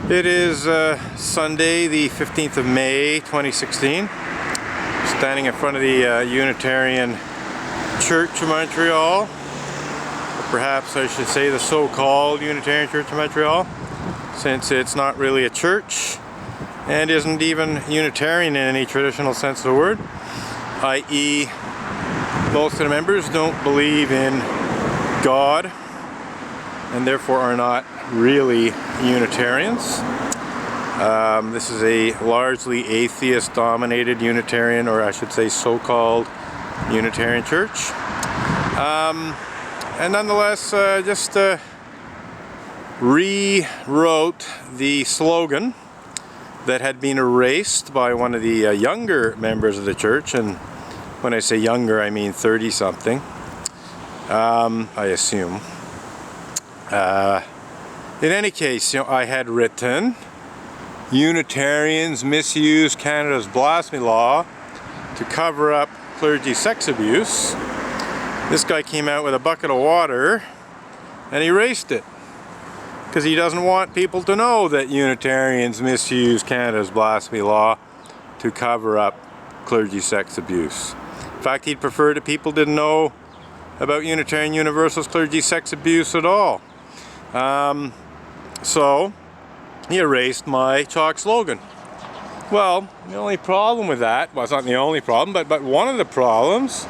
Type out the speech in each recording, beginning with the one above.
It is Sunday, the 15th of May, 2016. Standing in front of the Unitarian Church of Montreal. Or perhaps I should say the so-called Unitarian Church of Montreal, since it's not really a church and isn't even Unitarian in any traditional sense of the word, i.e. most of the members don't believe in God and therefore are not really Unitarians. This is a largely atheist-dominated Unitarian, or I should say so-called Unitarian church. And nonetheless, just rewrote the slogan that had been erased by one of the younger members of the church, and when I say younger, I mean 30-something, I assume. In any case, I had written, Unitarians misuse Canada's blasphemy law to cover up clergy sex abuse. This guy came out with a bucket of water and erased it, because he doesn't want people to know that Unitarians misuse Canada's blasphemy law to cover up clergy sex abuse. In fact, he'd prefer that people didn't know about Unitarian Universalist clergy sex abuse at all. So he erased my chalk slogan. Well, the only problem with that, well, it's not the only problem, but one of the problems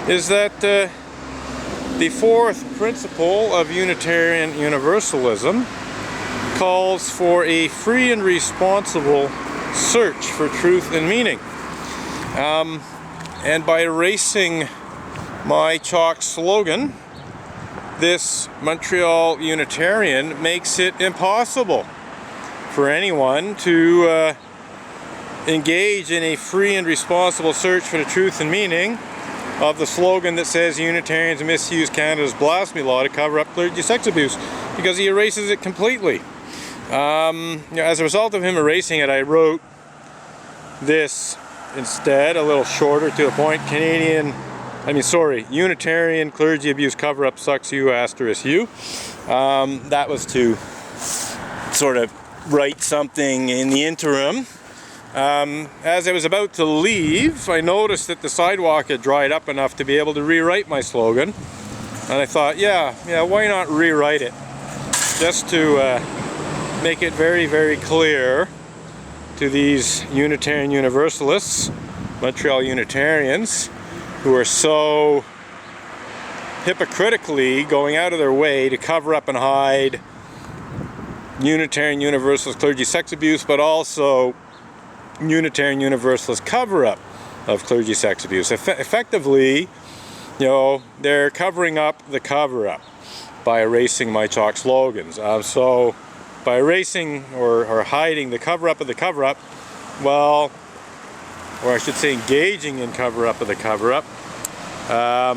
is that the fourth principle of Unitarian Universalism calls for a free and responsible search for truth and meaning. And by erasing my chalk slogan, this Montreal Unitarian makes it impossible for anyone to engage in a free and responsible search for the truth and meaning of the slogan that says Unitarians misuse Canada's blasphemy law to cover up clergy sex abuse, because he erases it completely. As a result of him erasing it, I wrote this instead, a little shorter to the point. Unitarian clergy abuse cover-up sucks you, asterisk you. That was to sort of write something in the interim. As I was about to leave, I noticed that the sidewalk had dried up enough to be able to rewrite my slogan. And I thought, yeah, why not rewrite it? Just to make it very, very clear to these Unitarian Universalists, Montreal Unitarians, who are so hypocritically going out of their way to cover up and hide Unitarian Universalist clergy sex abuse, but also Unitarian Universalist cover-up of clergy sex abuse. Effectively, they're covering up the cover-up by erasing my chalk slogans. So by erasing or hiding the cover-up of the cover-up, well, or I should say engaging in cover-up of the cover-up. A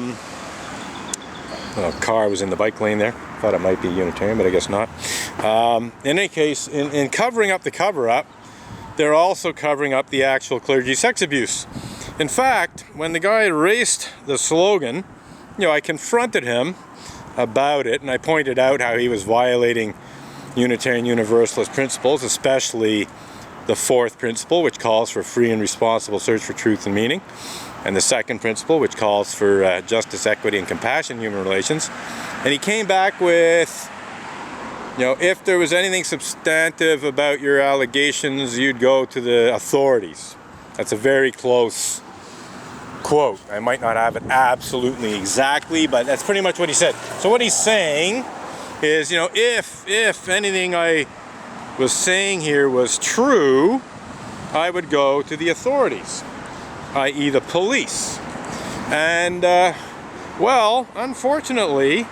car was in the bike lane there. Thought it might be Unitarian, but I guess not. In any case, in covering up the cover-up, they're also covering up the actual clergy sex abuse. In fact, when the guy erased the slogan, I confronted him about it, and I pointed out how he was violating Unitarian Universalist principles, especially the fourth principle, which calls for free and responsible search for truth and meaning, and the second principle, which calls for justice, equity, and compassion in human relations. And he came back with, if there was anything substantive about your allegations, you'd go to the authorities. That's a very close quote. I might not have it absolutely exactly, but that's pretty much what he said. So what he's saying is, if anything I was saying here was true, I would go to the authorities, i.e. the police. And, well, unfortunately,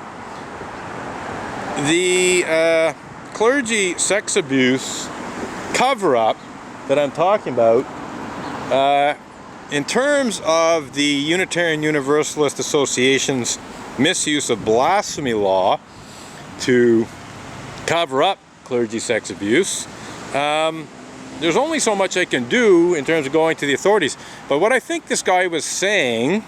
the clergy sex abuse cover-up that I'm talking about, in terms of the Unitarian Universalist Association's misuse of blasphemy law to cover up clergy sex abuse, there's only so much I can do in terms of going to the authorities. But what I think this guy was saying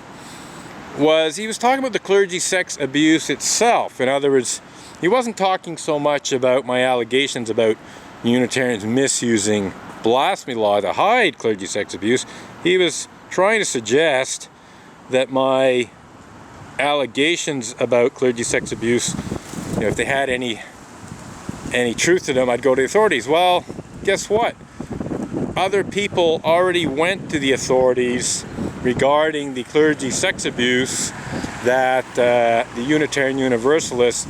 was he was talking about the clergy sex abuse itself. In other words, he wasn't talking so much about my allegations about Unitarians misusing blasphemy law to hide clergy sex abuse. He was trying to suggest that my allegations about clergy sex abuse, if they had any truth to them, I'd go to the authorities. Well, guess what? Other people already went to the authorities regarding the clergy sex abuse that the Unitarian Universalist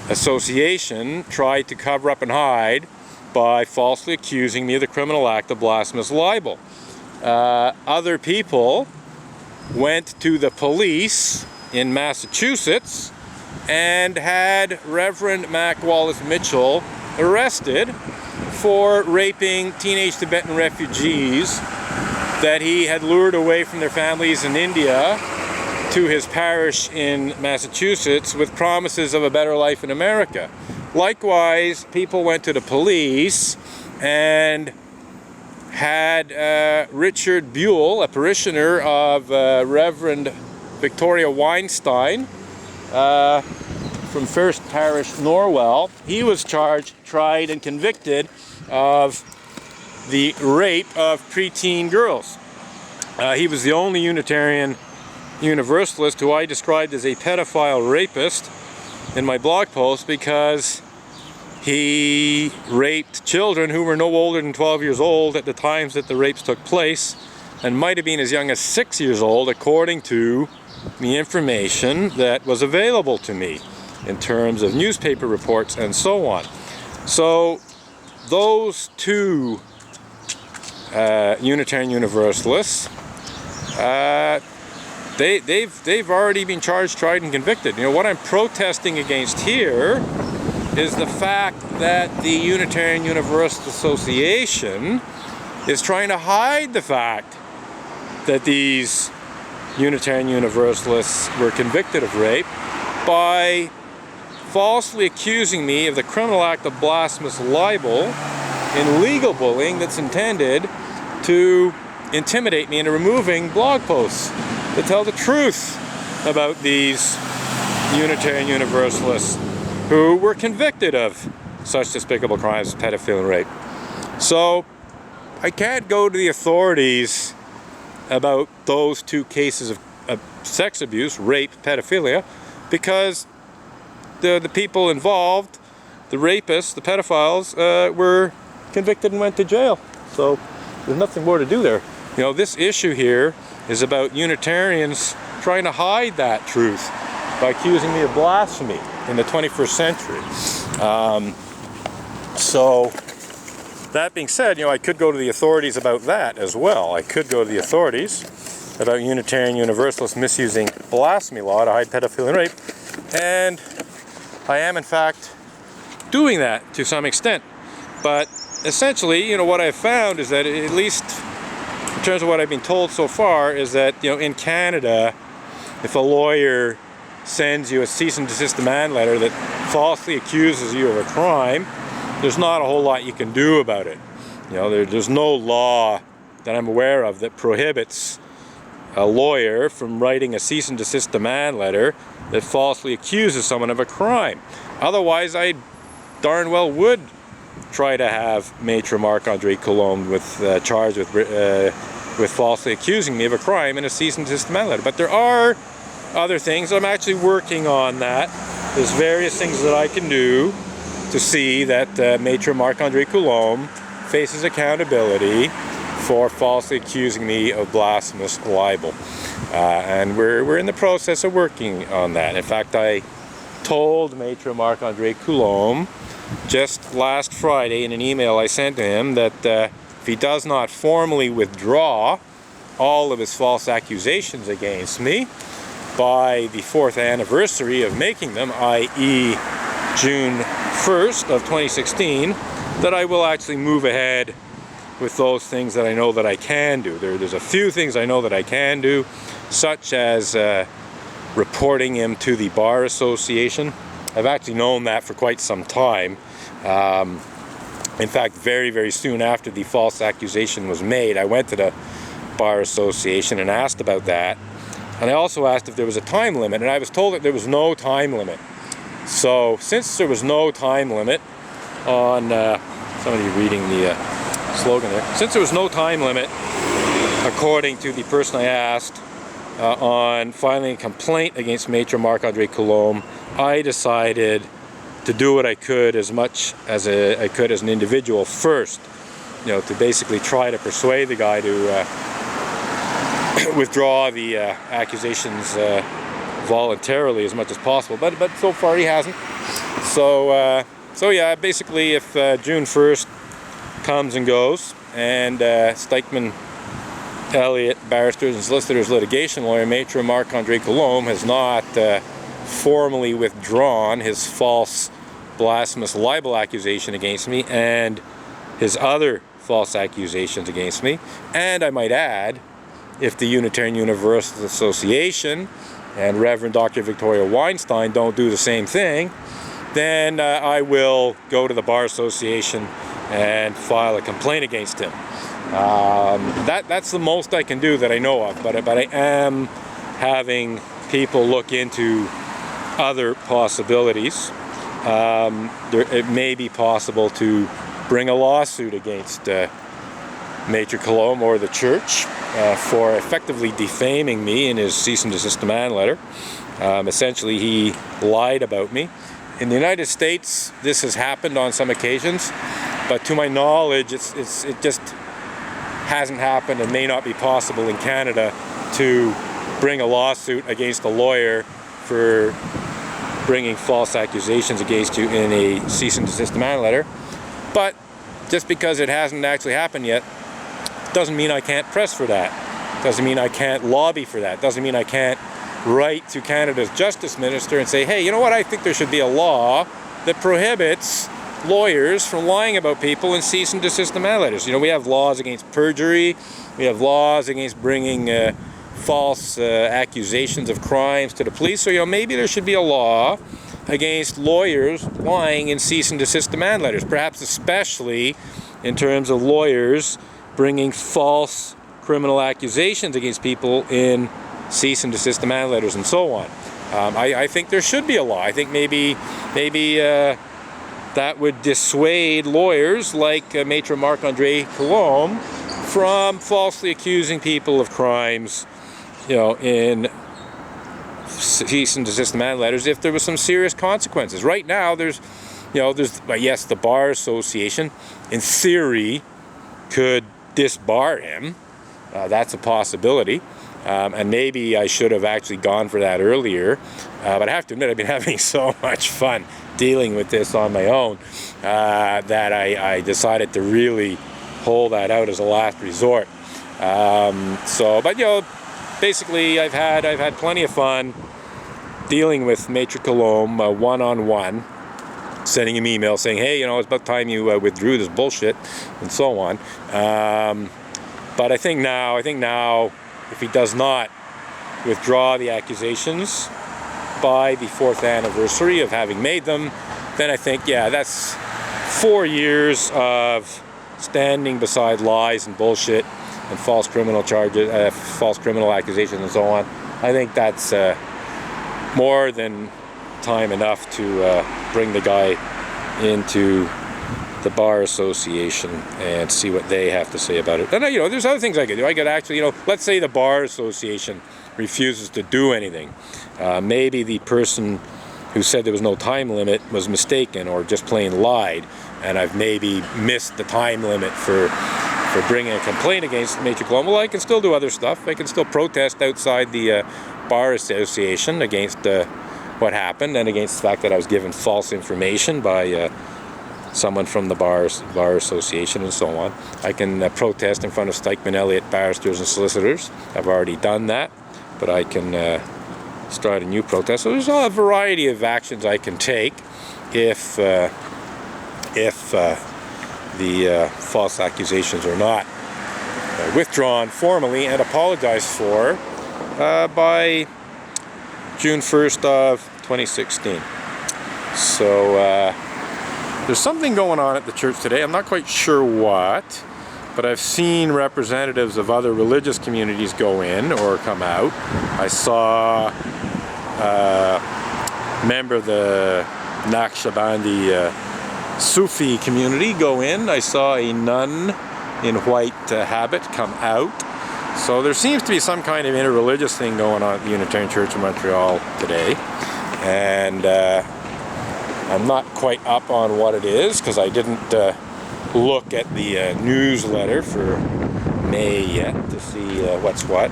Association tried to cover up and hide by falsely accusing me of the criminal act of blasphemous libel. Other people went to the police in Massachusetts and had Reverend Mac Wallace Mitchell arrested for raping teenage Tibetan refugees that he had lured away from their families in India to his parish in Massachusetts with promises of a better life in America. Likewise, people went to the police and had Richard Buell, a parishioner of Reverend Victoria Weinstein from First Parish, Norwell. He was charged, tried, and convicted of the rape of preteen girls. He was the only Unitarian Universalist who I described as a pedophile rapist in my blog post because he raped children who were no older than 12 years old at the times that the rapes took place, and might have been as young as 6 years old according to the information that was available to me in terms of newspaper reports and so on. So those two Unitarian Universalists, they've already been charged, tried, and convicted. What I'm protesting against here is the fact that the Unitarian Universalist Association is trying to hide the fact that these Unitarian Universalists were convicted of rape by falsely accusing me of the criminal act of blasphemous libel in legal bullying that's intended to intimidate me into removing blog posts that tell the truth about these Unitarian Universalists who were convicted of such despicable crimes as pedophilia and rape. So I can't go to the authorities about those two cases of sex abuse, rape, pedophilia, because the people involved, the rapists, the pedophiles, were convicted and went to jail. So there's nothing more to do there. This issue here is about Unitarians trying to hide that truth by accusing me of blasphemy in the 21st century. So that being said, I could go to the authorities about that as well. I could go to the authorities about Unitarian Universalists misusing blasphemy law to hide pedophilia and rape, and I am in fact doing that to some extent. But essentially, what I've found is that, at least in terms of what I've been told so far, is that in Canada, if a lawyer sends you a cease and desist demand letter that falsely accuses you of a crime, there's not a whole lot you can do about it. There's no law that I'm aware of that prohibits a lawyer from writing a cease and desist demand letter that falsely accuses someone of a crime. Otherwise, I darn well would try to have Maitre Marc-André Coulombe charged with falsely accusing me of a crime in a cease and desist demand letter. But there are other things. I'm actually working on that. There's various things that I can do to see that Maitre Marc-André Coulombe faces accountability for falsely accusing me of blasphemous libel. And we're in the process of working on that. In fact, I told Maitre Marc-André Coulombe just last Friday in an email I sent to him that if he does not formally withdraw all of his false accusations against me by the 4th anniversary of making them, i.e. June 1st of 2016, that I will actually move ahead with those things that I know that I can do. There's a few things I know that I can do, such as reporting him to the Bar Association. I've actually known that for quite some time. In fact, very, very soon after the false accusation was made, I went to the Bar Association and asked about that. And I also asked if there was a time limit, and I was told that there was no time limit. So since there was no time limit on somebody reading the slogan there. Since there was no time limit, according to the person I asked, on filing a complaint against Maitre Marc-Andre Coulombe, I decided to do what I could as much as I could as an individual first, to basically try to persuade the guy to withdraw the accusations voluntarily as much as possible. But so far he hasn't. So yeah, basically if June 1st comes and goes, and Stikeman Elliott, barristers and solicitors litigation lawyer, Maitre Marc-Andre Coulombe, has not formally withdrawn his false blasphemous libel accusation against me and his other false accusations against me. And I might add, if the Unitarian Universalist Association and Reverend Dr. Victoria Weinstein don't do the same thing, then I will go to the Bar Association and file a complaint against him. That's the most I can do that I know of, but I am having people look into other possibilities. It may be possible to bring a lawsuit against Maitre Coulombe or the church for effectively defaming me in his cease and desist demand letter. Essentially, he lied about me. In the United States, this has happened on some occasions, but to my knowledge, it just hasn't happened and may not be possible in Canada to bring a lawsuit against a lawyer for bringing false accusations against you in a cease and desist demand letter. But just because it hasn't actually happened yet doesn't mean I can't press for that. Doesn't mean I can't lobby for that. Doesn't mean I can't write to Canada's Justice Minister and say, hey, you know what, I think there should be a law that prohibits lawyers from lying about people in cease and desist demand letters. We have laws against perjury, we have laws against bringing false accusations of crimes to the police, so maybe there should be a law against lawyers lying in cease and desist demand letters, perhaps especially in terms of lawyers bringing false criminal accusations against people in cease and desist demand letters and so on. I think there should be a law. I think maybe that would dissuade lawyers like Maitre Marc-Andre Coulombe from falsely accusing people of crimes, in cease and desist demand letters if there was some serious consequences. Right now, there's yes, the Bar Association, in theory, could disbar him. That's a possibility. And maybe I should have actually gone for that earlier. But I have to admit, I've been having so much fun dealing with this on my own that I decided to really hold that out as a last resort. But basically, I've had plenty of fun dealing with Maitre Coulombe one-on-one, sending him emails saying, hey, it's about time you withdrew this bullshit, and so on. But I think now, if he does not withdraw the accusations by the 4th anniversary of having made them, then I think, yeah, that's 4 years of standing beside lies and bullshit and false criminal charges, false criminal accusations and so on. I think that's more than time enough to bring the guy into the Bar Association and see what they have to say about it. And there's other things I could do. I could actually, let's say the Bar Association refuses to do anything. Maybe the person who said there was no time limit was mistaken or just plain lied, and I've maybe missed the time limit for bringing a complaint against Maitre Coulombe. Well, I can still do other stuff. I can still protest outside the Bar Association against what happened and against the fact that I was given false information by someone from the Bar Association and so on. I can protest in front of Stikeman Elliott barristers and solicitors. I've already done that, but I can start a new protest. So there's a variety of actions I can take if the false accusations are not withdrawn formally and apologized for by June 1st of 2016. So there's something going on at the church today. I'm not quite sure what, but I've seen representatives of other religious communities go in or come out. I saw a member of the Naqshbandi Sufi community go in. I saw a nun in white habit come out. So there seems to be some kind of interreligious thing going on at the Unitarian Church of Montreal today. And I'm not quite up on what it is because I didn't look at the newsletter for May yet to see what's what.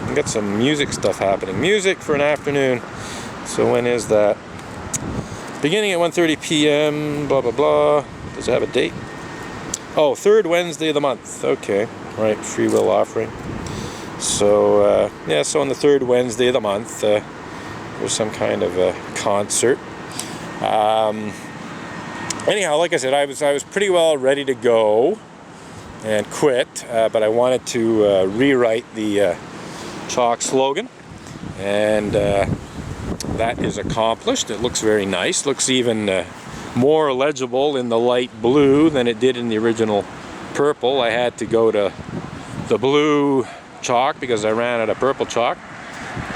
We got some music stuff happening. Music for an afternoon. So when is that? Beginning at 1:30 p.m. Blah blah blah. Does it have a date? Oh, third Wednesday of the month. Okay, right. Free will offering. So yeah. So on the third Wednesday of the month, there's some kind of a concert. Anyhow, like I said, I was pretty well ready to go and quit, but I wanted to rewrite the chalk slogan, and that is accomplished. It looks very nice. Looks even more legible in the light blue than it did in the original purple. I had to go to the blue chalk because I ran out of purple chalk.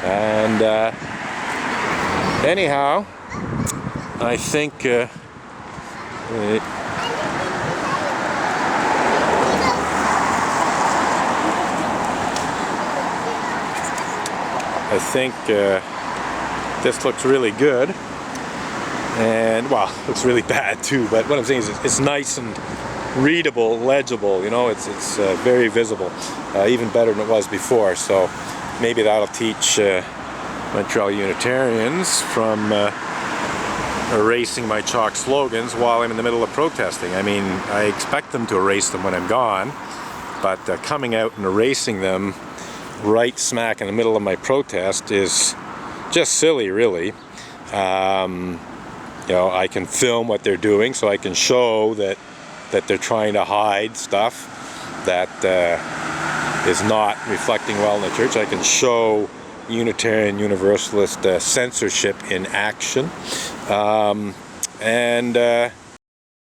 And anyhow, I think this looks really good, and well, looks really bad too, but what I'm saying is it's nice and readable, legible, you know, it's very visible, even better than it was before. So maybe that'll teach Montreal Unitarians from erasing my chalk slogans while I'm in the middle of protesting. I mean, I expect them to erase them when I'm gone, but coming out and erasing them right smack in the middle of my protest is just silly, really. You know, I can film what they're doing, so I can show that they're trying to hide stuff that is not reflecting well in the church. I can show Unitarian Universalist censorship in action, and